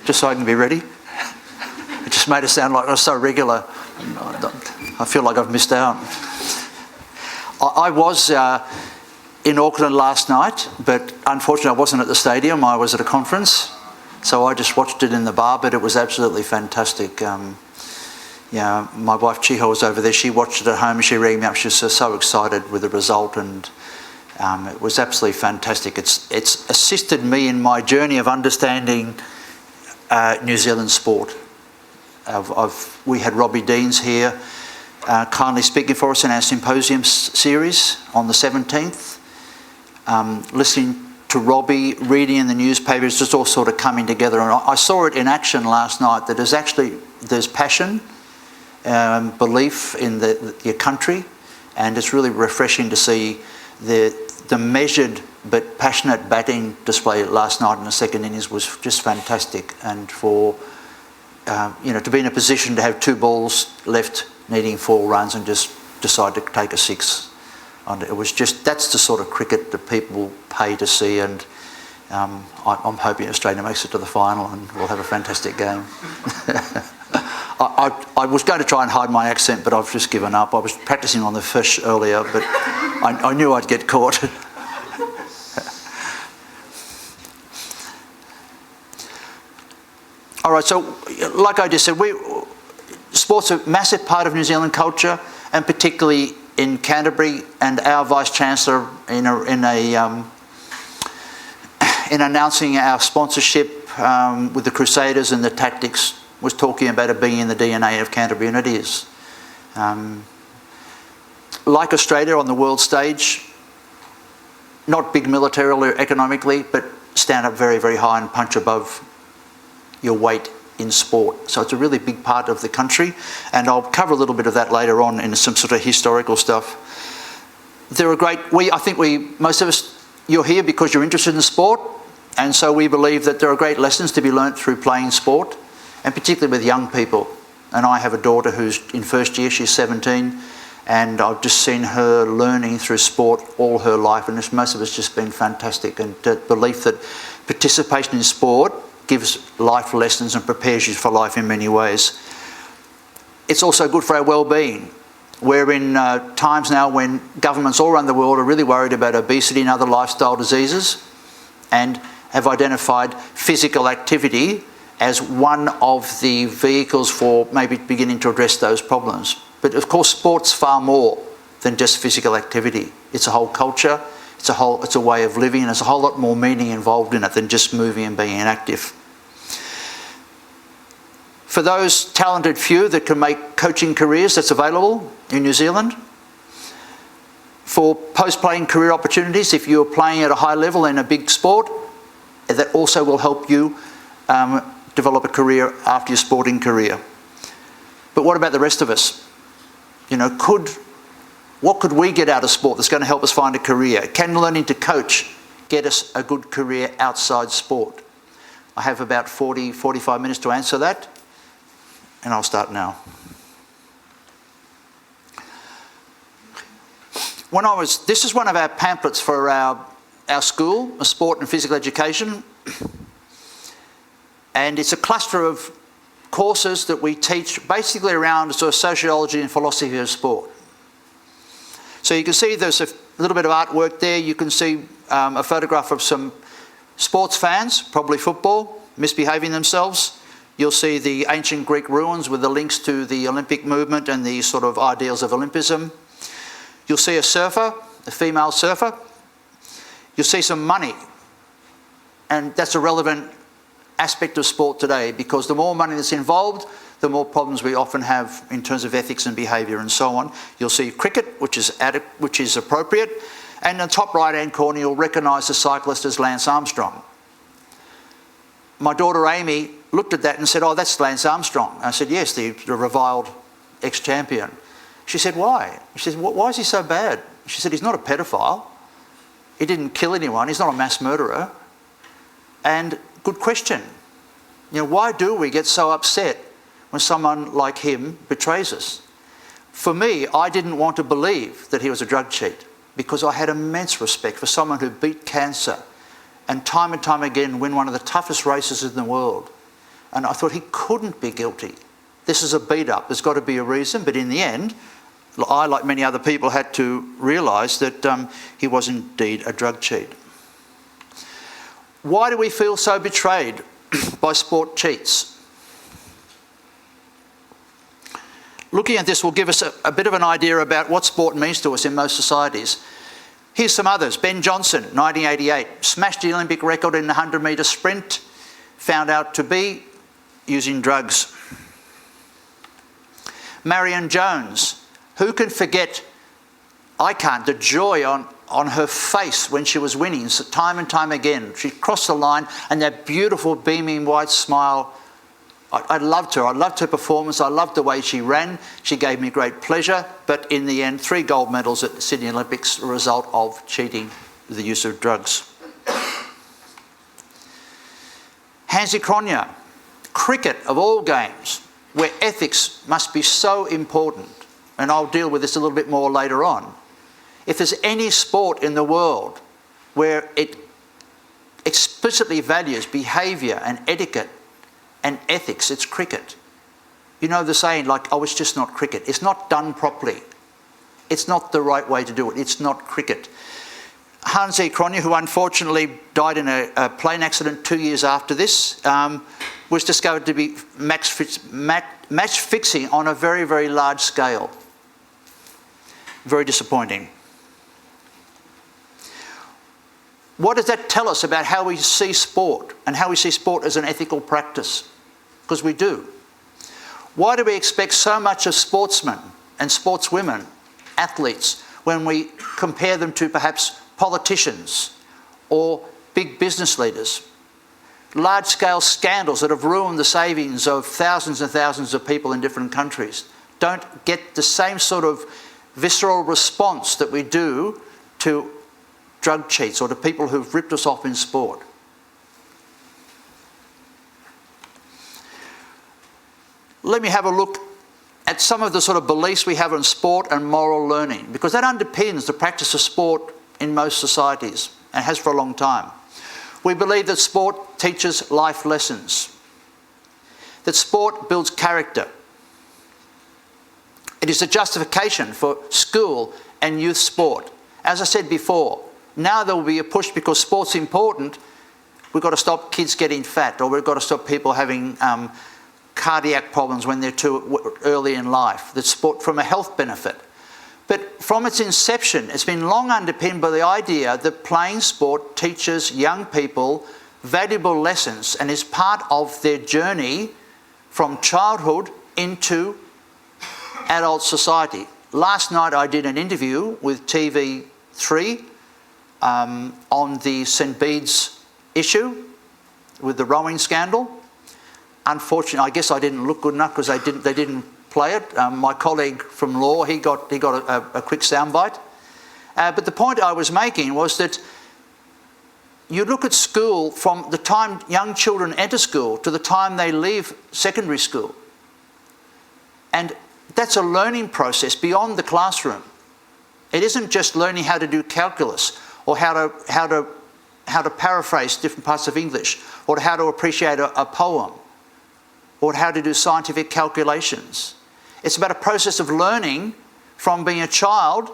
just so I can be ready. It just made it sound like I was so regular. I feel like I've missed out. I was in Auckland last night, but unfortunately I wasn't at the stadium. I was at a conference, so I just watched it in the bar, but it was absolutely fantastic. My wife Chiho was over there. She watched it at home and she rang me up. She was so excited with the result, and it was absolutely fantastic. It's assisted me in my journey of understanding New Zealand sport. We had Robbie Deans here kindly speaking for us in our symposium series on the 17th. Listening to Robbie, reading in the newspapers, just all sort of coming together. And I saw it in action last night, that there's passion, belief in your country, and it's really refreshing to see the measured but passionate batting display last night in the second innings was just fantastic. And for to be in a position to have 2 balls left needing 4 runs and just decide to take a 6. And it was that's the sort of cricket that people pay to see, and I'm hoping Australia makes it to the final and we'll have a fantastic game. I was going to try and hide my accent, but I've just given up. I was practicing on the fish earlier, but I knew I'd get caught. All right, so like I just said, sport's a massive part of New Zealand culture, and particularly in Canterbury. And our Vice-Chancellor, in announcing our sponsorship with the Crusaders and the Tactics, was talking about it being in the DNA of Canterbury, and it is. Like Australia on the world stage, not big militarily or economically, but stand up very, very high and punch above your weight in sport. So it's a really big part of the country, and I'll cover a little bit of that later on in some sort of historical stuff. Most of us, you're here because you're interested in sport, and so we believe that there are great lessons to be learnt through playing sport, and particularly with young people. And I have a daughter who's in first year, she's 17, and I've just seen her learning through sport all her life, and most of it's just been fantastic. And the belief that participation in sport gives life lessons and prepares you for life in many ways. It's also good for our well-being. We're in times now when governments all around the world are really worried about obesity and other lifestyle diseases, and have identified physical activity as one of the vehicles for maybe beginning to address those problems. But of course, sport's far more than just physical activity. It's a whole culture, it's a way of living, and there's a whole lot more meaning involved in it than just moving and being active. For those talented few that can make coaching careers, that's available in New Zealand. For post-playing career opportunities, if you're playing at a high level in a big sport, that also will help you develop a career after your sporting career. But what about the rest of us? What could we get out of sport that's going to help us find a career? Can learning to coach get us a good career outside sport? I have about 45 minutes to answer that, and I'll start now. This is one of our pamphlets for our school, sport and physical education. And it's a cluster of courses that we teach basically around sort of sociology and philosophy of sport. So you can see there's a little bit of artwork there. You can see a photograph of some sports fans, probably football, misbehaving themselves. You'll see the ancient Greek ruins with the links to the Olympic movement and the sort of ideals of Olympism. You'll see a surfer, a female surfer. You'll see some money. And that's a relevant aspect of sport today, because the more money that's involved, the more problems we often have in terms of ethics and behaviour and so on. You'll see cricket, which is appropriate. And in the top right-hand corner, you'll recognise the cyclist as Lance Armstrong. My daughter Amy looked at that and said, "Oh, that's Lance Armstrong." I said, "Yes, the reviled ex-champion." She said, "Why?" She said, "Why is he so bad?" She said, "He's not a pedophile. He didn't kill anyone. He's not a mass murderer." And good question. Why do we get so upset when someone like him betrays us? For me, I didn't want to believe that he was a drug cheat, because I had immense respect for someone who beat cancer and time again win one of the toughest races in the world. And I thought he couldn't be guilty. This is a beat up. There's got to be a reason. But in the end, I, like many other people, had to realise that he was indeed a drug cheat. Why do we feel so betrayed by sport cheats? Looking at this will give us a bit of an idea about what sport means to us in most societies. Here's some others. Ben Johnson, 1988, smashed the Olympic record in the 100-metre sprint, found out to be using drugs. Marion Jones, who can forget, I can't, the joy on her face when she was winning, so time and time again. She crossed the line and that beautiful beaming white smile. I loved her. I loved her performance. I loved the way she ran. She gave me great pleasure. But in the end, 3 gold medals at the Sydney Olympics, a result of cheating with the use of drugs. Hansi Cronje, cricket of all games, where ethics must be so important. And I'll deal with this a little bit more later on. If there's any sport in the world where it explicitly values behaviour and etiquette and ethics, it's cricket. You know the saying, like, oh, it's just not cricket. It's not done properly. It's not the right way to do it. It's not cricket. Hansi Cronje, who unfortunately died in a plane accident 2 years after this, was discovered to be match fixing on a very, very large scale. Very disappointing. What does that tell us about how we see sport and how we see sport as an ethical practice? Because we do. Why do we expect so much of sportsmen and sportswomen, athletes, when we compare them to perhaps politicians or big business leaders? Large-scale scandals that have ruined the savings of thousands and thousands of people in different countries don't get the same sort of visceral response that we do to drug cheats or to people who've ripped us off in sport. Let me have a look at some of the sort of beliefs we have on sport and moral learning, because that underpins the practice of sport in most societies and has for a long time. We believe that sport teaches life lessons, that sport builds character. It is a justification for school and youth sport. As I said before, now there will be a push because sport's important. We've got to stop kids getting fat, or we've got to stop people having cardiac problems when they're too early in life. That's sport from a health benefit. But from its inception, it's been long underpinned by the idea that playing sport teaches young people valuable lessons and is part of their journey from childhood into adult society. Last night I did an interview with TV3 on the St Bede's issue with the rowing scandal. Unfortunately, I guess I didn't look good enough because they didn't play it. My colleague from law, he got a quick soundbite. But the point I was making was that you look at school from the time young children enter school to the time they leave secondary school. And that's a learning process beyond the classroom. It isn't just learning how to do calculus or how to paraphrase different parts of English or how to appreciate a poem or how to do scientific calculations. It's about a process of learning from being a child,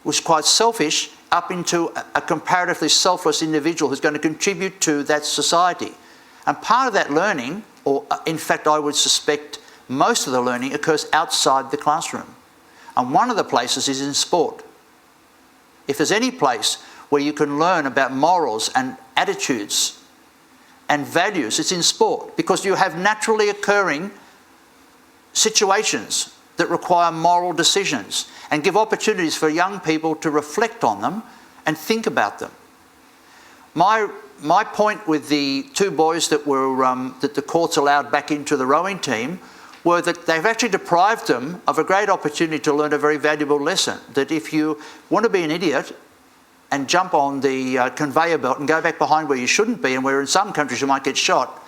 which is quite selfish, up into a comparatively selfless individual who's going to contribute to that society. And part of that learning, or in fact I would suspect most of the learning, occurs outside the classroom. And one of the places is in sport. If there's any place where you can learn about morals and attitudes and values, it's in sport, because you have naturally occurring situations that require moral decisions and give opportunities for young people to reflect on them and think about them. My point with the 2 boys that the courts allowed back into the rowing team were that they've actually deprived them of a great opportunity to learn a very valuable lesson, that if you want to be an idiot and jump on the conveyor belt and go back behind where you shouldn't be and where in some countries you might get shot,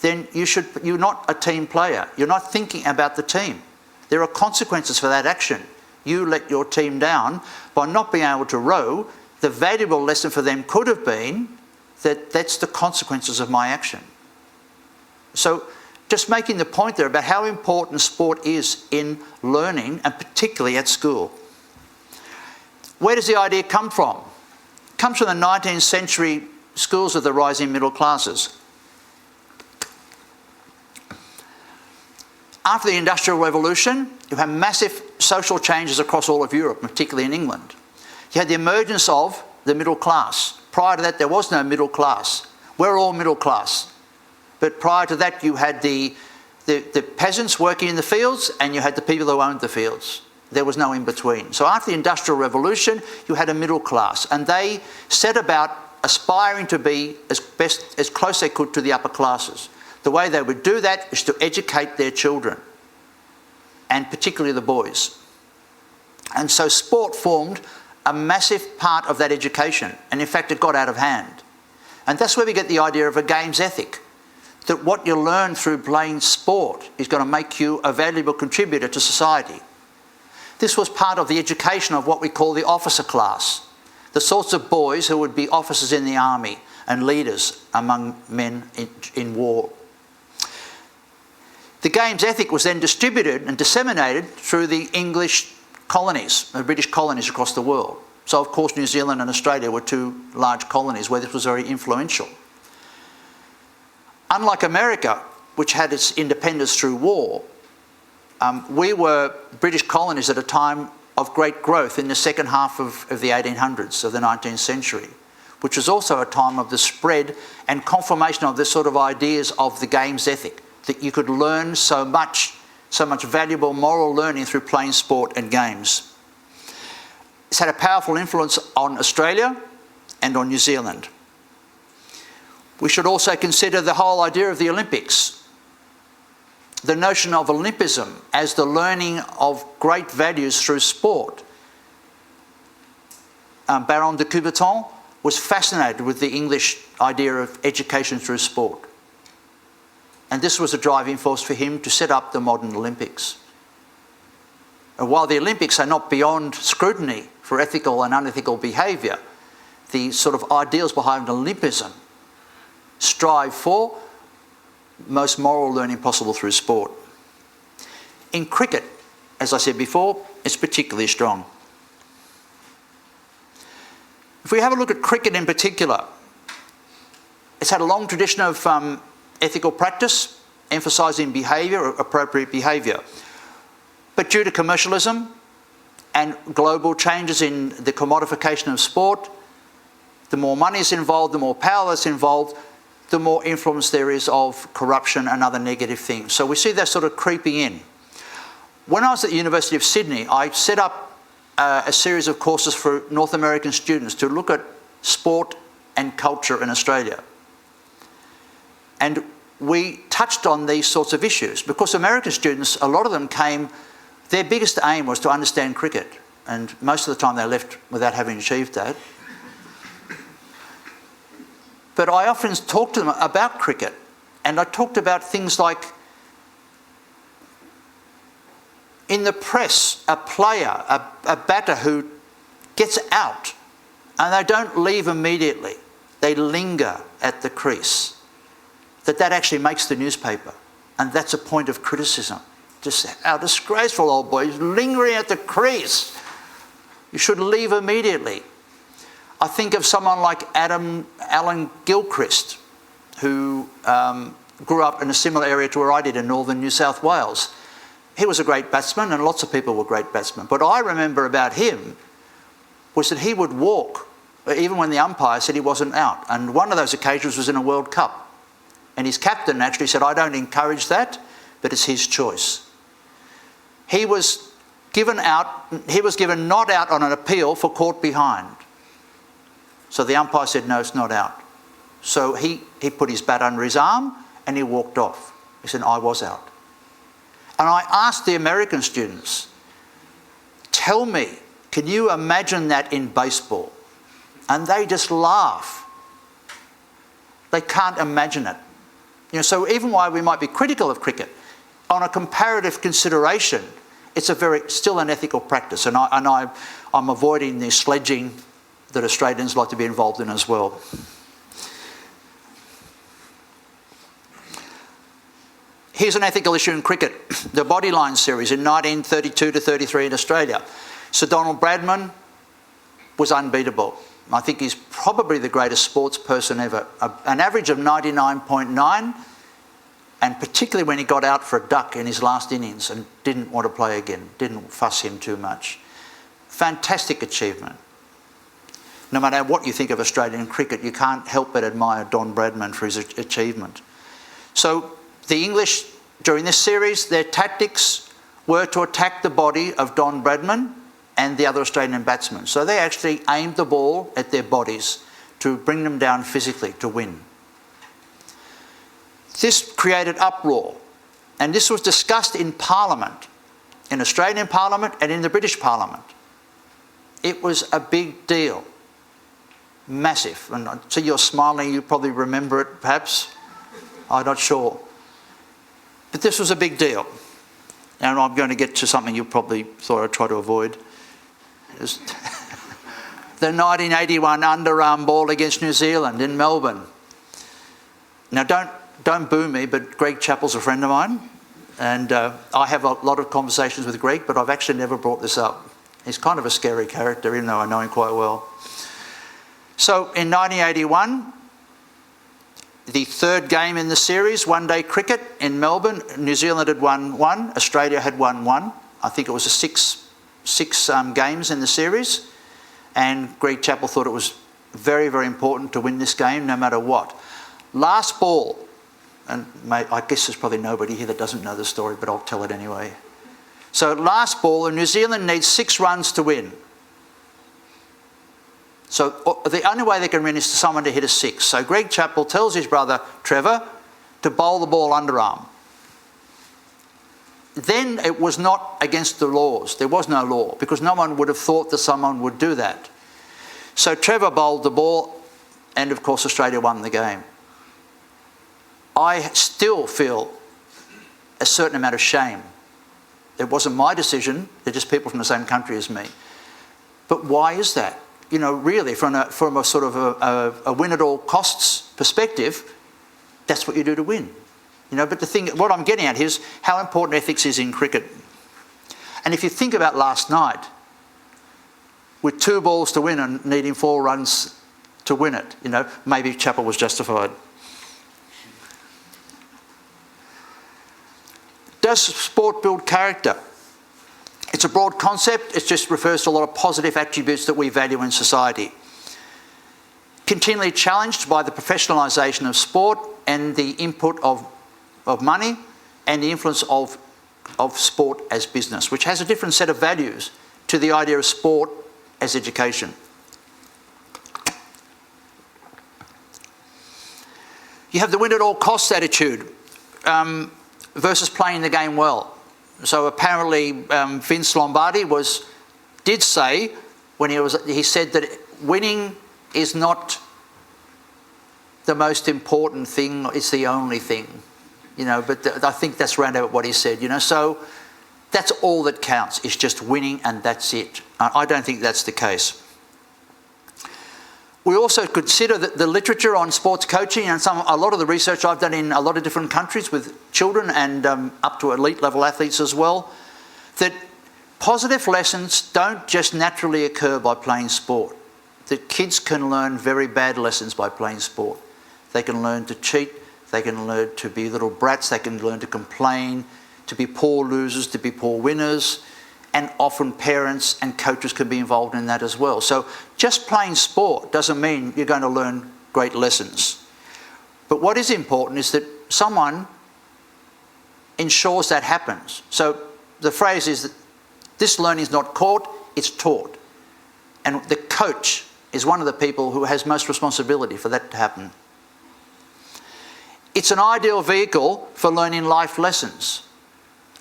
then you're not a team player. You're not thinking about the team. There are consequences for that action. You let your team down by not being able to row. The valuable lesson for them could have been that that's the consequences of my action. So just making the point there about how important sport is in learning, and particularly at school. Where does the idea come from? It comes from the 19th century schools of the rising middle classes. After the Industrial Revolution, you had massive social changes across all of Europe, particularly in England. You had the emergence of the middle class. Prior to that, there was no middle class. We're all middle class. But prior to that, you had the peasants working in the fields, and you had the people who owned the fields. There was no in between. So after the Industrial Revolution, you had a middle class, and they set about aspiring to be as close they could to the upper classes. The way they would do that is to educate their children, and particularly the boys. And so sport formed a massive part of that education, and in fact it got out of hand. And that's where we get the idea of a games ethic, that what you learn through playing sport is going to make you a valuable contributor to society. This was part of the education of what we call the officer class, the sorts of boys who would be officers in the army and leaders among men in war. The games ethic was then distributed and disseminated through the English colonies, the British colonies across the world. So of course New Zealand and Australia were two large colonies where this was very influential. Unlike America, which had its independence through war, we were British colonies at a time of great growth in the second half of the 1800s, of the 19th century, which was also a time of the spread and confirmation of this sort of ideas of the games ethic, that you could learn so much valuable moral learning through playing sport and games. It's had a powerful influence on Australia and on New Zealand. We should also consider the whole idea of the Olympics, the notion of Olympism as the learning of great values through sport. Baron de Coubertin was fascinated with the English idea of education through sport. And this was a driving force for him to set up the modern Olympics. And while the Olympics are not beyond scrutiny for ethical and unethical behaviour, the sort of ideals behind Olympism strive for most moral learning possible through sport. In cricket, as I said before, it's particularly strong. If we have a look at cricket in particular, it's had a long tradition of ethical practice, emphasising behaviour, appropriate behaviour. But due to commercialism and global changes in the commodification of sport, the more money is involved, the more power that's involved, the more influence there is of corruption and other negative things. So we see that sort of creeping in. When I was at the University of Sydney, I set up a series of courses for North American students to look at sport and culture in Australia. And we touched on these sorts of issues because American students, a lot of them came, their biggest aim was to understand cricket, and most of the time they left without having achieved that. But I often talked to them about cricket, and I talked about things like, in the press, a player, a batter who gets out, and they don't leave immediately, they linger at the crease, that actually makes the newspaper, and that's a point of criticism. Just how disgraceful, old boy, he's lingering at the crease. You should leave immediately. I think of someone like Alan Gilchrist, who grew up in a similar area to where I did in northern New South Wales. He was a great batsman, and lots of people were great batsmen. But I remember about him was that he would walk, even when the umpire said he wasn't out. And one of those occasions was in a World Cup. And his captain actually said, I don't encourage that, but it's his choice. He was given not out on an appeal for caught behind. So the umpire said, no, it's not out. So he put his bat under his arm and he walked off. He said, I was out. And I asked the American students, tell me, can you imagine that in baseball? And they just laugh. They can't imagine it. You know, so even while we might be critical of cricket, on a comparative consideration, it's still an ethical practice. And I'm avoiding the sledging that Australians like to be involved in as well. Here's an ethical issue in cricket. The Bodyline series in 1932 to 33 in Australia. Sir Donald Bradman was unbeatable. I think he's probably the greatest sports person ever. An average of 99.9, and particularly when he got out for a duck in his last innings and didn't want to play again, didn't fuss him too much. Fantastic achievement. No matter what you think of Australian cricket, you can't help but admire Don Bradman for his achievement. So the English, during this series, their tactics were to attack the body of Don Bradman and the other Australian batsmen. So they actually aimed the ball at their bodies to bring them down physically to win. This created uproar, and this was discussed in Parliament, in Australian Parliament and in the British Parliament. It was a big deal, massive. And I see you're smiling, you probably remember it perhaps, I'm not sure. But this was a big deal. And I'm going to get to something you probably thought I'd try to avoid. The 1981 underarm ball against New Zealand in Melbourne. Now don't boo me, but Greg Chappell's a friend of mine, and I have a lot of conversations with Greg, but I've actually never brought this up. He's kind of a scary character, even though I know him quite well. So in 1981, the third game in the series, one-day cricket in Melbourne, New Zealand had won 1, Australia had won 1. I think it was a six games in the series, and Greg Chappell thought it was very, very important to win this game no matter what. Last ball, and I guess there's probably nobody here that doesn't know the story, but I'll tell it anyway. So last ball, and New Zealand needs 6 runs to win. So the only way they can win is for someone to hit a 6. So Greg Chappell tells his brother, Trevor, to bowl the ball underarm. Then it was not against the laws. There was no law, because no one would have thought that someone would do that. So Trevor bowled the ball, and of course Australia won the game. I still feel a certain amount of shame. It wasn't my decision. They're just people from the same country as me. But why is that? You know, really, from a sort of a win at all costs perspective, that's what you do to win. You know, but the thing, what I'm getting at is how important ethics is in cricket. And if you think about last night, with 2 balls to win and needing 4 runs to win it, you know, maybe Chappell was justified. Does sport build character? It's a broad concept. It just refers to a lot of positive attributes that we value in society. Continually challenged by the professionalisation of sport and the input of money and the influence of sport as business, which has a different set of values to the idea of sport as education. You have the win at all costs attitude versus playing the game well. So apparently Vince Lombardi did say when he said that winning is not the most important thing, it's the only thing. You know, but I think that's round about what he said, you know. So that's all that counts, is just winning, and that's it. I don't think that's the case. We also consider that the literature on sports coaching and a lot of the research I've done in a lot of different countries with children and up to elite level athletes as well, that positive lessons don't just naturally occur by playing sport. That kids can learn very bad lessons by playing sport. They can learn to cheat, they can learn to be little brats, they can learn to complain, to be poor losers, to be poor winners, and often parents and coaches can be involved in that as well. So just playing sport doesn't mean you're going to learn great lessons. But what is important is that someone ensures that happens. So the phrase is that this learning is not caught, it's taught. And the coach is one of the people who has most responsibility for that to happen. It's an ideal vehicle for learning life lessons.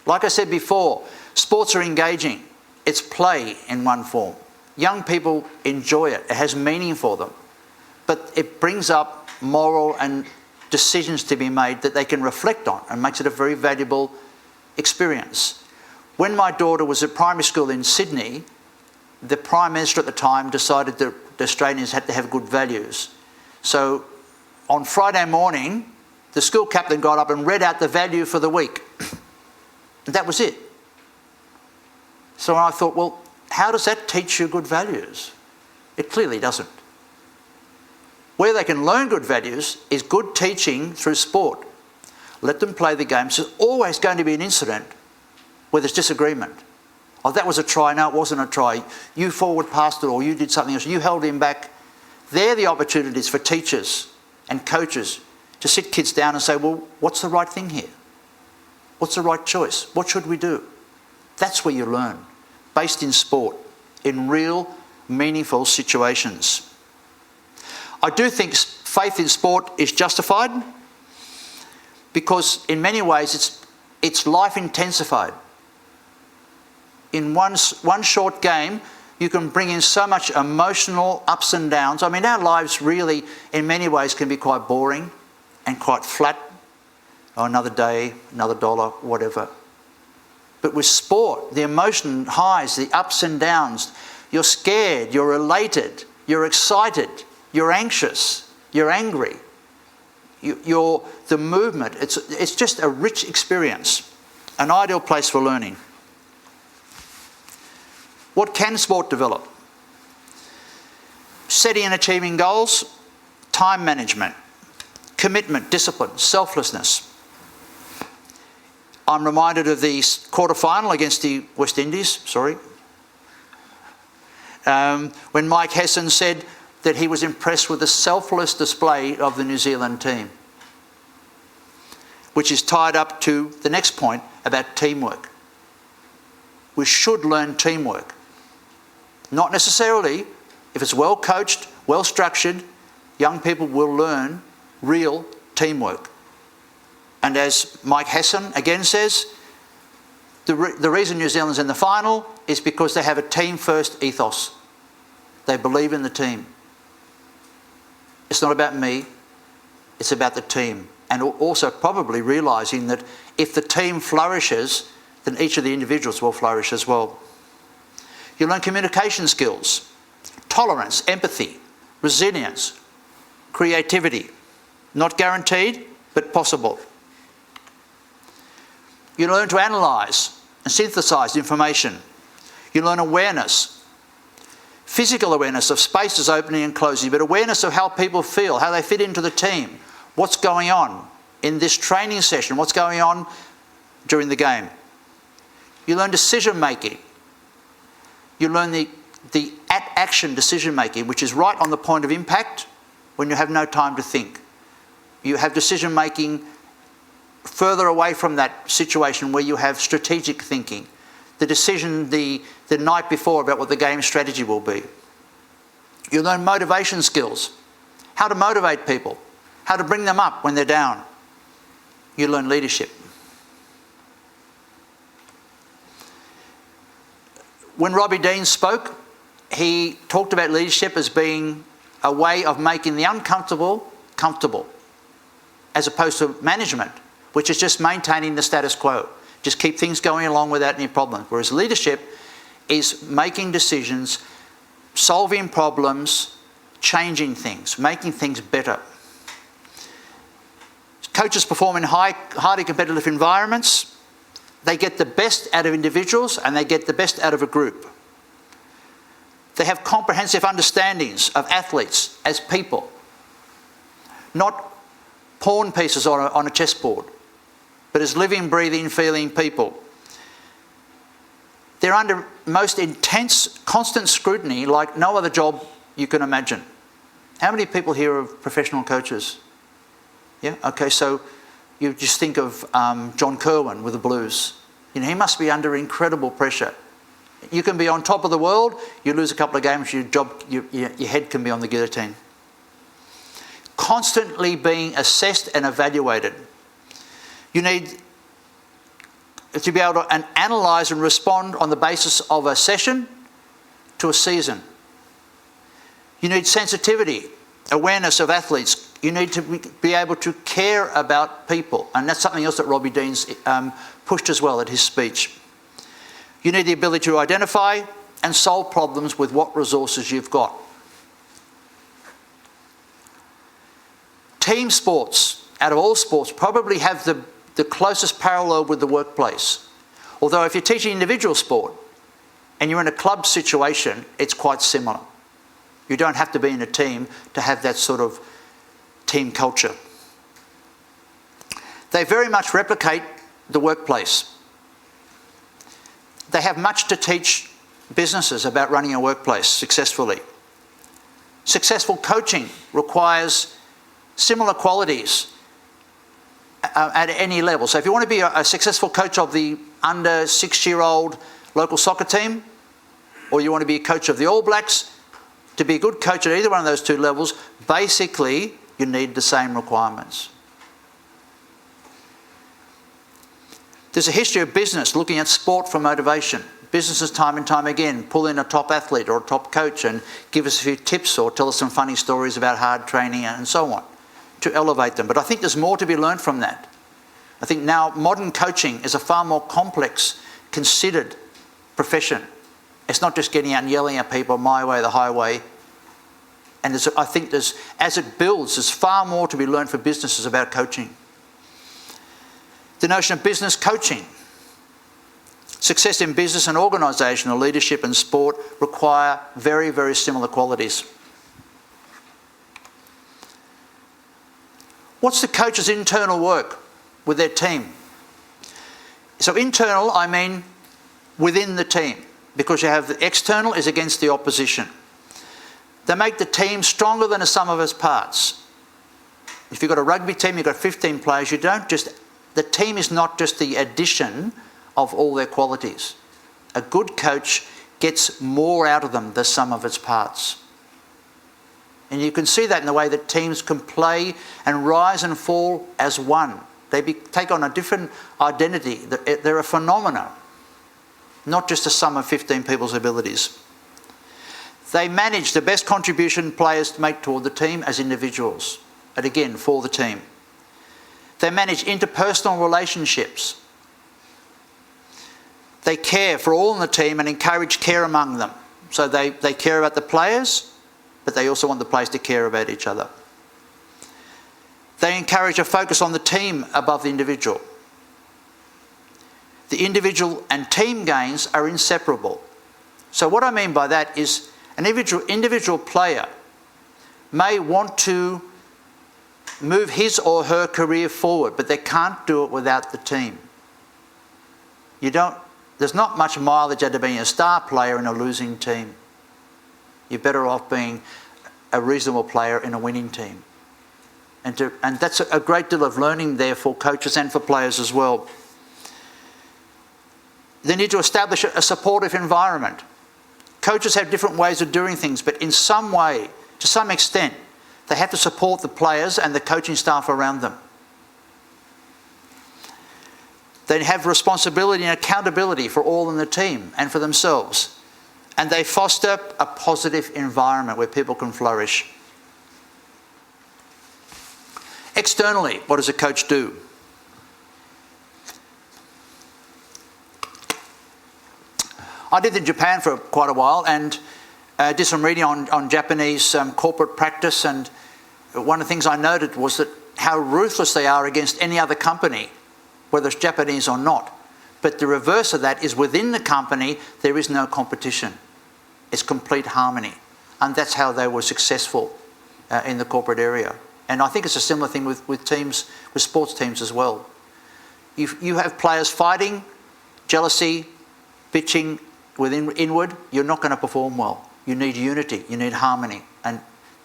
Like I said before, sports are engaging. It's play in one form. Young people enjoy it. It has meaning for them. But it brings up moral and decisions to be made that they can reflect on, and makes it a very valuable experience. When my daughter was at primary school in Sydney, the Prime Minister at the time decided that the Australians had to have good values. So on Friday morning, the school captain got up and read out the value for the week. And that was it. So I thought, well, how does that teach you good values? It clearly doesn't. Where they can learn good values is good teaching through sport. Let them play the game. So there's always going to be an incident where there's disagreement. Oh, that was a try. No, it wasn't a try. You forward passed it, or you did something else. You held him back. They're the opportunities for teachers and coaches to sit kids down and say, well, what's the right thing here? What's the right choice? What should we do? That's where you learn, based in sport, in real, meaningful situations. I do think faith in sport is justified because in many ways it's life intensified. In one short game, you can bring in so much emotional ups and downs. I mean, our lives really, in many ways, can be quite boring and quite flat. Oh, another day, another dollar, whatever. But with sport, the emotion highs, the ups and downs. You're scared, you're elated, you're excited, you're anxious, you're angry. You're the movement. It's just a rich experience, an ideal place for learning. What can sport develop? Setting and achieving goals, time management, commitment, discipline, selflessness. I'm reminded of the quarter-final against the West Indies, when Mike Hesson said that he was impressed with the selfless display of the New Zealand team, which is tied up to the next point about teamwork. We should learn teamwork. Not necessarily, if it's well coached, well structured, young people will learn real teamwork. And as Mike Hesson again says, the reason New Zealand's in the final is because they have a team-first ethos. They believe in the team. It's not about me, it's about the team. And also probably realising that if the team flourishes, then each of the individuals will flourish as well. You learn communication skills, tolerance, empathy, resilience, creativity. Not guaranteed, but possible. You learn to analyse and synthesise information. You learn awareness, physical awareness of spaces opening and closing, but awareness of how people feel, how they fit into the team, what's going on in this training session, what's going on during the game. You learn decision making. You learn the at-action decision making, which is right on the point of impact when you have no time to think. You have decision making further away from that situation where you have strategic thinking, the decision the night before about what the game strategy will be. You learn motivation skills, how to motivate people, how to bring them up when they're down. You learn leadership. When Robbie Dean spoke, he talked about leadership as being a way of making the uncomfortable comfortable, as opposed to management, which is just maintaining the status quo. Just keep things going along without any problems. Whereas leadership is making decisions, solving problems, changing things, making things better. Coaches perform in highly competitive environments. They get the best out of individuals and they get the best out of a group. They have comprehensive understandings of athletes as people, not pawn pieces on a chessboard, but as living, breathing, feeling people. They're under most intense, constant scrutiny like no other job you can imagine. How many people here are professional coaches? Yeah? Okay, so you just think of John Kerwin with the Blues. You know, he must be under incredible pressure. You can be on top of the world, you lose a couple of games, your head can be on the guillotine. Constantly being assessed and evaluated. You need to be able to analyse and respond on the basis of a session to a season. You need sensitivity, awareness of athletes. You need to be able to care about people. And that's something else that Robbie Dean's pushed as well at his speech. You need the ability to identify and solve problems with what resources you've got. Team sports out of all sports, probably have the closest parallel with the workplace. Although if you're teaching individual sport and you're in a club situation, it's quite similar. You don't have to be in a team to have that sort of team culture. They very much replicate the workplace. They have much to teach businesses about running a workplace successfully. Successful coaching requires similar qualities at any level. So if you want to be a successful coach of the under 6-year-old local soccer team, or you want to be a coach of the All Blacks, to be a good coach at either one of those two levels, basically you need the same requirements. There's a history of business looking at sport for motivation. Businesses time and time again pull in a top athlete or a top coach and give us a few tips or tell us some funny stories about hard training and so on to elevate them. But I think there's more to be learned from that. I think now modern coaching is a far more complex, considered profession. It's not just getting out and yelling at people, my way or the highway. And I think as it builds, there's far more to be learned for businesses about coaching. The notion of business coaching. Success in business and organisational leadership and sport require very, very similar qualities. What's the coach's internal work with their team? So internal, I mean within the team, because you have the external is against the opposition. They make the team stronger than the sum of its parts. If you've got a rugby team, you've got 15 players, the team is not just the addition of all their qualities. A good coach gets more out of them than the sum of its parts. And you can see that in the way that teams can play and rise and fall as one. They take on a different identity. They're a phenomena, not just a sum of 15 people's abilities. They manage the best contribution players make toward the team as individuals, and again, for the team. They manage interpersonal relationships. They care for all in the team and encourage care among them. So they care about the players, but they also want the players to care about each other. They encourage a focus on the team above the individual. The individual and team gains are inseparable. So what I mean by that is an individual player may want to move his or her career forward, but they can't do it without the team. There's not much mileage out of being a star player in a losing team. You're better off being a reasonable player in a winning team. And that's a great deal of learning there for coaches and for players as well. They need to establish a supportive environment. Coaches have different ways of doing things, but in some way, to some extent, they have to support the players and the coaching staff around them. They have responsibility and accountability for all in the team and for themselves. And they foster a positive environment where people can flourish. Externally, what does a coach do? I lived in Japan for quite a while and did some reading on Japanese corporate practice, and one of the things I noted was that how ruthless they are against any other company, whether it's Japanese or not. But the reverse of that is within the company, there is no competition. It's complete harmony. And that's how they were successful in the corporate area. And I think it's a similar thing with teams, with sports teams as well. You have players fighting, jealousy, bitching inward, you're not going to perform well. You need unity, you need harmony. And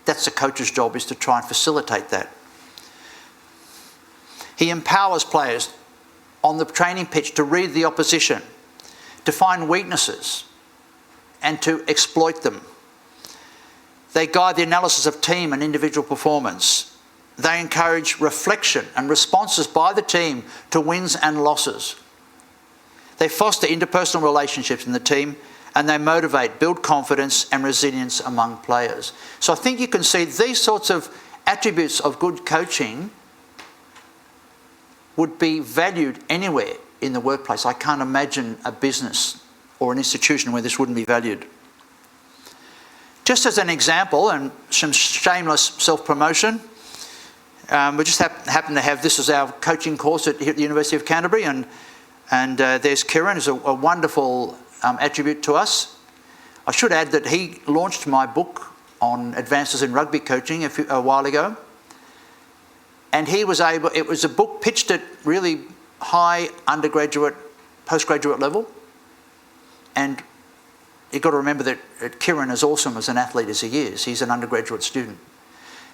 that's the coach's job, is to try and facilitate that. He empowers players on the training pitch to read the opposition, to find weaknesses and to exploit them. They guide the analysis of team and individual performance. They encourage reflection and responses by the team to wins and losses. They foster interpersonal relationships in the team, and they motivate, build confidence and resilience among players. So I think you can see these sorts of attributes of good coaching would be valued anywhere in the workplace. I can't imagine a business or an institution where this wouldn't be valued. Just as an example, and some shameless self-promotion, We just happen to have this as our coaching course here at the University of Canterbury, and there's Kieran, who's a wonderful attribute to us. I should add that he launched my book on advances in rugby coaching a while ago, and he was able. It was a book pitched at really high undergraduate, postgraduate level, and you've got to remember that Kieran, as awesome as an athlete as he is, he's an undergraduate student.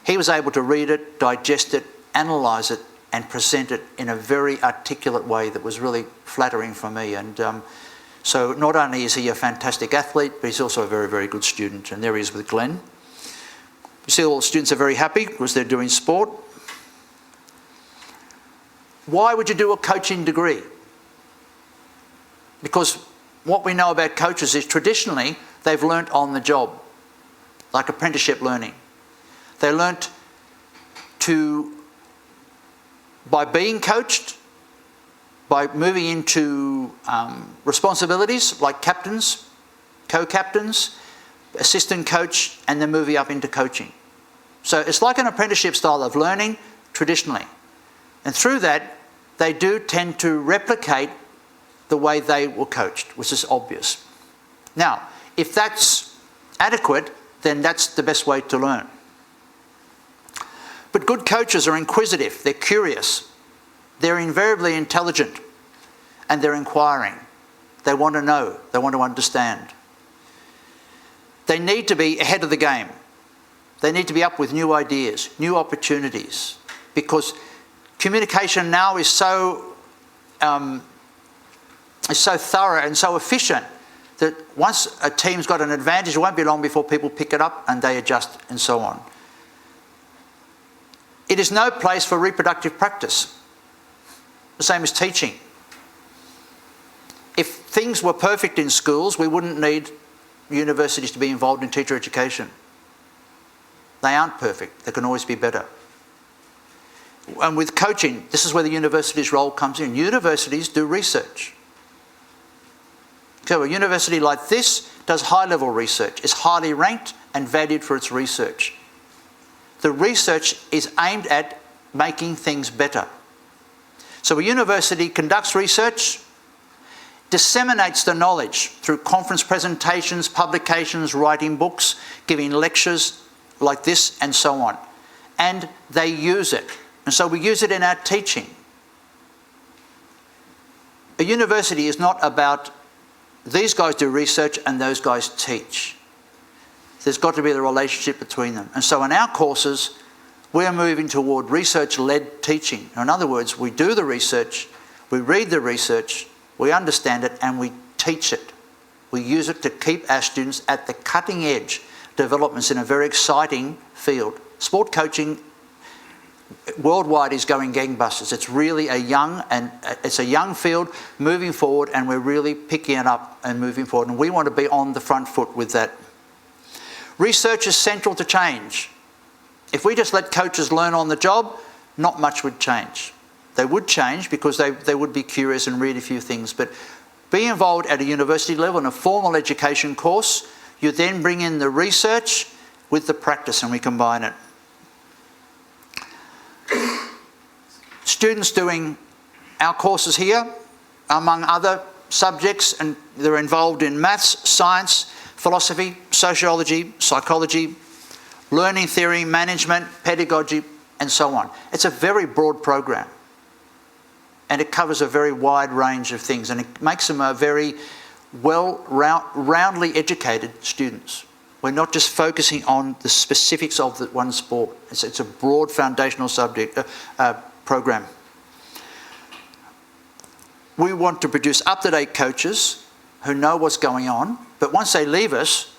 He was able to read it, digest it, analyse it, and present it in a very articulate way that was really flattering for me. And so not only is he a fantastic athlete, but he's also a very, very good student. And there he is with Glenn. You see all the students are very happy because they're doing sport. Why would you do a coaching degree? Because what we know about coaches is traditionally they've learnt on the job, like apprenticeship learning. They learnt by being coached, by moving into responsibilities like captains, co-captains, assistant coach, and then moving up into coaching. So it's like an apprenticeship style of learning traditionally. And through that, they do tend to replicate the way they were coached, which is obvious. Now, if that's adequate, then that's the best way to learn. But good coaches are inquisitive, they're curious, they're invariably intelligent, and they're inquiring. They want to know, they want to understand. They need to be ahead of the game. They need to be up with new ideas, new opportunities, because communication now is so thorough and so efficient that once a team's got an advantage, it won't be long before people pick it up and they adjust and so on. It is no place for reproductive practice. The same as teaching. If things were perfect in schools, we wouldn't need universities to be involved in teacher education. They aren't perfect. They can always be better. And with coaching, this is where the university's role comes in. Universities do research. So a university like this does high-level research. It's highly ranked and valued for its research. The research is aimed at making things better. So a university conducts research, disseminates the knowledge through conference presentations, publications, writing books, giving lectures like this and so on. And they use it. And so we use it in our teaching. A university is not about these guys do research and those guys teach. There's got to be the relationship between them. And so in our courses, we're moving toward research-led teaching. In other words, we do the research, we read the research, we understand it, and we teach it. We use it to keep our students at the cutting edge developments in a very exciting field. Sport coaching worldwide is going gangbusters. It's really a young field moving forward, and we're really picking it up and moving forward. And we want to be on the front foot with that. Research is central to change. If we just let coaches learn on the job, not much would change. They would change because they would be curious and read a few things. But be involved at a university level in a formal education course, you then bring in the research with the practice and we combine it. Students doing our courses here, among other subjects, and they're involved in maths, science, philosophy, sociology, psychology, learning theory, management, pedagogy, and so on. It's a very broad program. And it covers a very wide range of things, and it makes them a very roundly educated students. We're not just focusing on the specifics of the one sport. It's a broad foundational subject program. We want to produce up-to-date coaches who know what's going on, but once they leave us,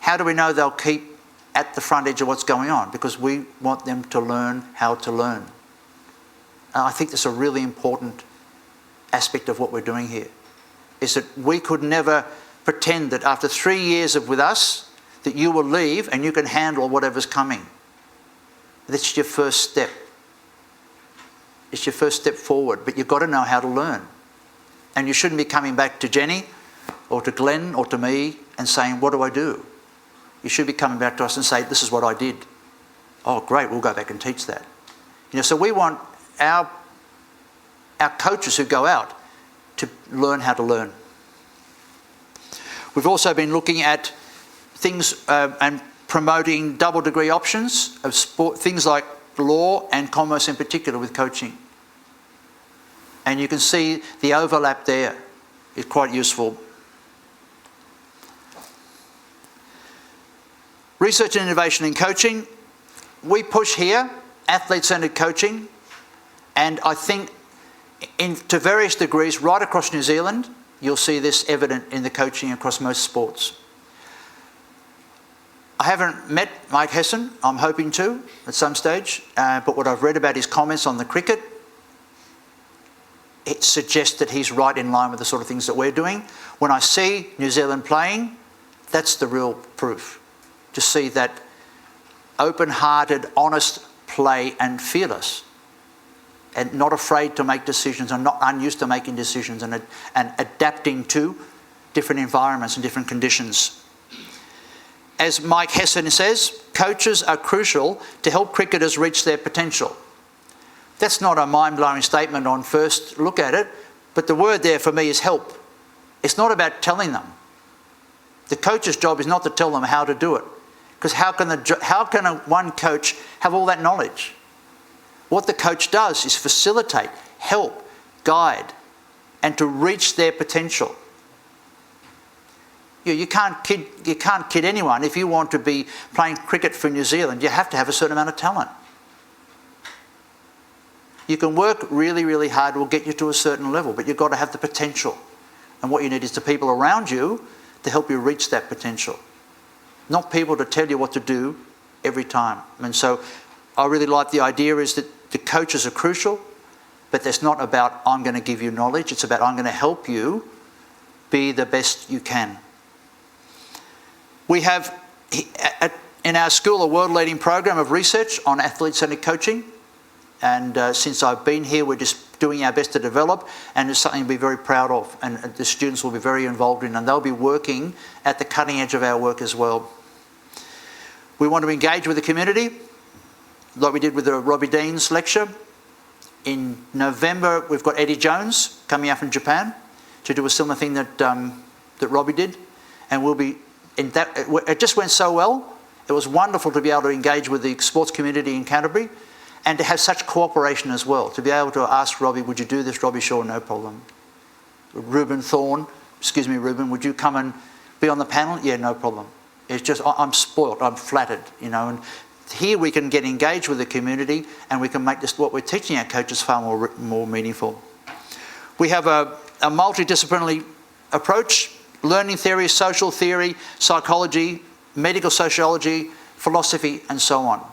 how do we know they'll keep at the front edge of what's going on? Because we want them to learn how to learn. And I think that's a really important aspect of what we're doing here, is that we could never pretend that after 3 years with us that you will leave and you can handle whatever's coming. That's your first step. It's your first step forward, but you've got to know how to learn. And you shouldn't be coming back to Jenny or to Glenn or to me and saying, what do I do? You should be coming back to us and say, this is what I did. Oh, great, we'll go back and teach that. So we want our coaches who go out to learn how to learn. We've also been looking at things and promoting double degree options of sport, things like law and commerce in particular with coaching. And you can see the overlap there is quite useful. Research and innovation in coaching. We push here athlete-centred coaching, and I think to various degrees right across New Zealand you'll see this evident in the coaching across most sports. I haven't met Mike Hesson. I'm hoping to at some stage, but what I've read about his comments on the cricket, it suggests that he's right in line with the sort of things that we're doing. When I see New Zealand playing, that's the real proof. To see that open-hearted, honest play and fearless, and not afraid to make decisions and not unused to making decisions and adapting to different environments and different conditions. As Mike Hesson says, coaches are crucial to help cricketers reach their potential. That's not a mind-blowing statement on first look at it, but the word there for me is help. It's not about telling them. The coach's job is not to tell them how to do it, because how can one coach have all that knowledge? What the coach does is facilitate, help, guide, and to reach their potential. You can't kid anyone. If you want to be playing cricket for New Zealand, you have to have a certain amount of talent. You can work really, really hard, will get you to a certain level, but you've got to have the potential. And what you need is the people around you to help you reach that potential. Not people to tell you what to do every time. And so I really like the idea is that the coaches are crucial, but it's not about I'm going to give you knowledge. It's about I'm going to help you be the best you can. We have in our school a world-leading program of research on athlete-centred coaching. And since I've been here, we're just doing our best to develop, and it's something to be very proud of, and the students will be very involved in, and they'll be working at the cutting edge of our work as well. We want to engage with the community, like we did with the Robbie Dean's lecture. In November, we've got Eddie Jones coming up from Japan to do a similar thing that Robbie did, and we'll be in that. It just went so well. It was wonderful to be able to engage with the sports community in Canterbury, and to have such cooperation as well. To be able to ask Robbie, would you do this? Robbie, sure, no problem. Ruben Thorne, excuse me, Ruben, would you come and be on the panel? Yeah, no problem. It's just, I'm spoilt, I'm flattered, and here we can get engaged with the community, and we can make this, what we're teaching our coaches, far more meaningful. We have a multidisciplinary approach: learning theory, social theory, psychology, medical sociology, philosophy, and so on.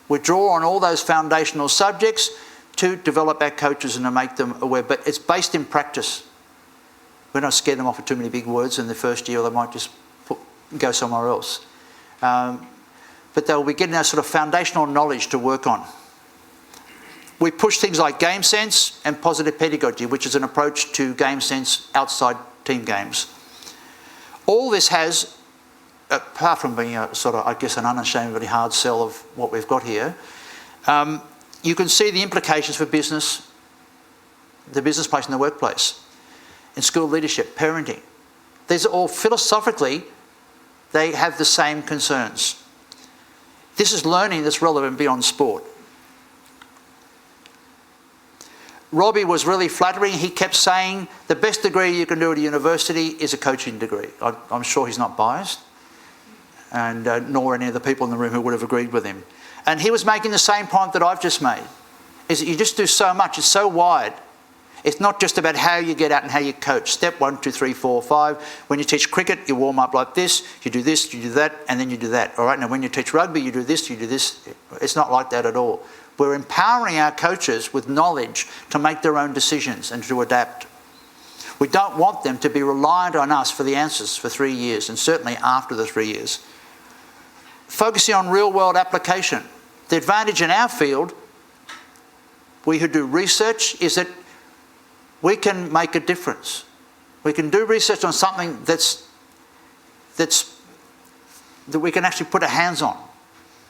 We draw on all those foundational subjects to develop our coaches and to make them aware, but it's based in practice. We're not scared them off with too many big words in the first year, or they might just go somewhere else. But they'll be getting that sort of foundational knowledge to work on. We push things like game sense and positive pedagogy, which is an approach to game sense outside team games. All this has, apart from being a sort of, I guess, an unashamedly hard sell of what we've got here, you can see the implications for business, the business place and the workplace, in school leadership, parenting. These are all philosophically, they have the same concerns. This is learning that's relevant beyond sport. Robbie was really flattering. He kept saying the best degree you can do at a university is a coaching degree. I'm sure he's not biased, and nor any of the people in the room who would have agreed with him. And he was making the same point that I've just made, is that you just do so much, it's so wide. It's not just about how you get out and how you coach. Step 1, 2, 3, 4, 5. When you teach cricket, you warm up like this, you do that, and then you do that. All right, now when you teach rugby, you do this, you do this. It's not like that at all. We're empowering our coaches with knowledge to make their own decisions and to adapt. We don't want them to be reliant on us for the answers for 3 years, and certainly after the 3 years. Focusing on real-world application. The advantage in our field, we who do research, is that we can make a difference. We can do research on something that we can actually put our hands on.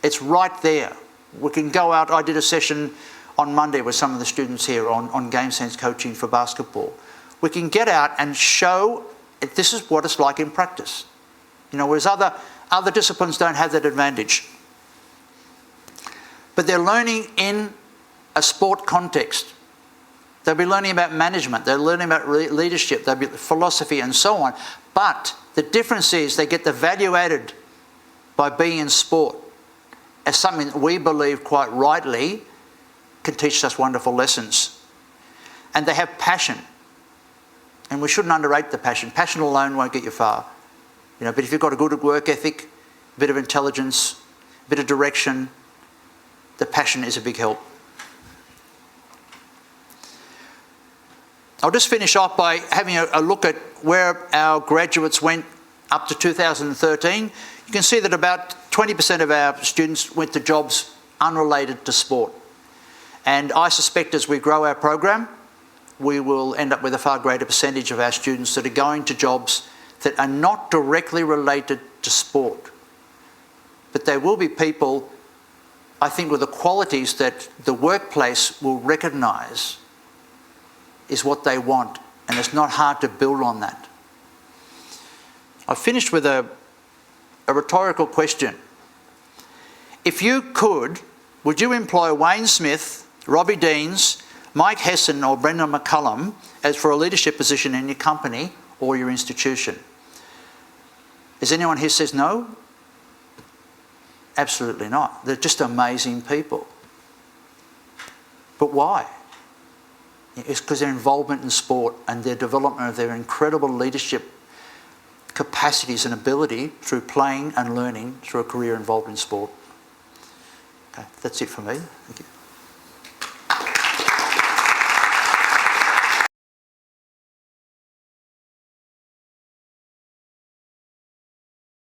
It's right there. We can go out. I did a session on Monday with some of the students here on game sense coaching for basketball. We can get out and show this is what it's like in practice. Whereas other disciplines don't have that advantage. But they're learning in a sport context. They'll be learning about management, they're learning about leadership, they'll be philosophy and so on. But the difference is they get the value added by being in sport as something that we believe quite rightly can teach us wonderful lessons. And they have passion. And we shouldn't underrate the passion. Passion alone won't get you far. But if you've got a good work ethic, a bit of intelligence, a bit of direction, the passion is a big help. I'll just finish off by having a look at where our graduates went up to 2013. You can see that about 20% of our students went to jobs unrelated to sport. And I suspect as we grow our program, we will end up with a far greater percentage of our students that are going to jobs that are not directly related to sport. But there will be people, I think, with the qualities that the workplace will recognise is what they want, and it's not hard to build on that. I finished with a rhetorical question. If you could, would you employ Wayne Smith, Robbie Deans, Mike Hessen or Brendan McCullum as for a leadership position in your company or your institution? Is anyone here says no? Absolutely not. They're just amazing people. But why? It's because their involvement in sport and their development of their incredible leadership capacities and ability through playing and learning through a career involved in sport. Okay, that's it for me. Thank you.